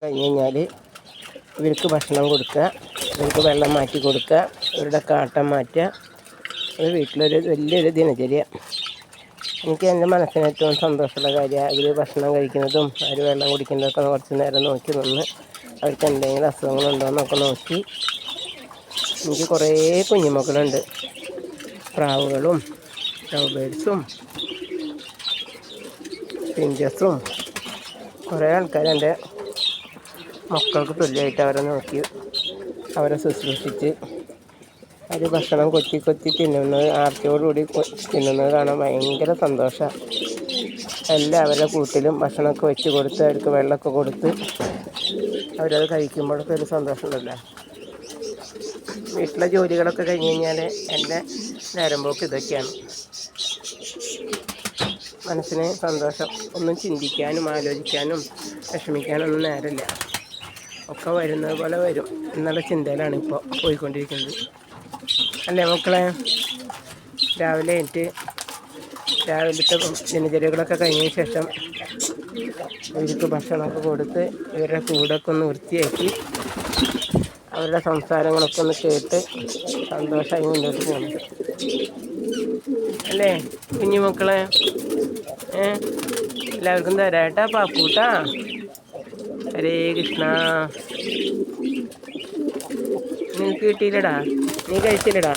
കഴിഞ്ഞ് കഴിഞ്ഞാൽ ഇവർക്ക് ഭക്ഷണം കൊടുക്കുക, ഇവർക്ക് വെള്ളം മാറ്റി കൊടുക്കുക, ഇവരുടെ കാട്ടം മാറ്റുക. ഒരു വീട്ടിലൊരു വലിയൊരു ദിനചര്യ. എനിക്ക് എൻ്റെ മനസ്സിന് ഏറ്റവും സന്തോഷമുള്ള കാര്യമാണ് ഇവർ ഭക്ഷണം കഴിക്കുന്നതും അവർ വെള്ളം കുടിക്കുന്നതൊക്കെ കുറച്ച് നേരം നോക്കി നിന്ന് അവർക്ക് എന്തെങ്കിലും അസുഖങ്ങളുണ്ടോ എന്നൊക്കെ നോക്കി. എനിക്ക് കുറേ കുഞ്ഞുമക്കളുണ്ട്, പ്രാവുകളും ലവ് ബേഡ്സും പിഞ്ചസും. കുറേ ആൾക്കാർ എൻ്റെ മക്കൾക്ക് തുല്യമായിട്ട് അവരെ നോക്കി അവരെ ശുശ്രൂഷിച്ച് അവർ ഭക്ഷണം കൊത്തി കൊത്തി തിന്നുന്നത്, ആർത്തിയോടുകൂടി തിന്നുന്നത് കാണാൻ ഭയങ്കര സന്തോഷമാണ്. എല്ലാവരുടെ കൂട്ടിലും ഭക്ഷണമൊക്കെ വെച്ച് കൊടുത്ത് അവർക്ക് വെള്ളമൊക്കെ കൊടുത്ത് അവരത് കഴിക്കുമ്പോഴൊക്കെ ഒരു സന്തോഷമുണ്ടല്ലോ. വീട്ടിലെ ജോലികളൊക്കെ കഴിഞ്ഞ് കഴിഞ്ഞാൽ എൻ്റെ നേരം പോക്ക് ഇതൊക്കെയാണ്. മനസ്സിന് സന്തോഷം. ഒന്നും ചിന്തിക്കാനും ആലോചിക്കാനും വിഷമിക്കാനൊന്നും നേരമില്ല. ഒക്കെ വരുന്നത് പോലെ വരും എന്നുള്ള ചിന്തയിലാണ് ഇപ്പോൾ പോയിക്കൊണ്ടിരിക്കുന്നത്. അല്ലേ മക്കളെ? രാവിലത്തെ ദിനചര്യകളൊക്കെ കഴിഞ്ഞതിന് ശേഷം ഇവർക്ക് ഭക്ഷണമൊക്കെ കൊടുത്ത് ഇവരുടെ കൂടൊക്കെ ഒന്ന് വൃത്തിയാക്കി അവരുടെ സംസാരങ്ങളൊക്കെ ഒന്ന് കേട്ട് സന്തോഷമായി മുന്നോട്ട് പോകുന്നത്. അല്ലേ കുഞ്ഞുമക്കളെ? എല്ലാവർക്കും തരാട്ടാ പാപ്പൂട്ടാ. ഹരേ കൃഷ്ണ. നിനക്ക് കിട്ടിയില്ലടാ, നീ കഴിച്ചില്ലടാ.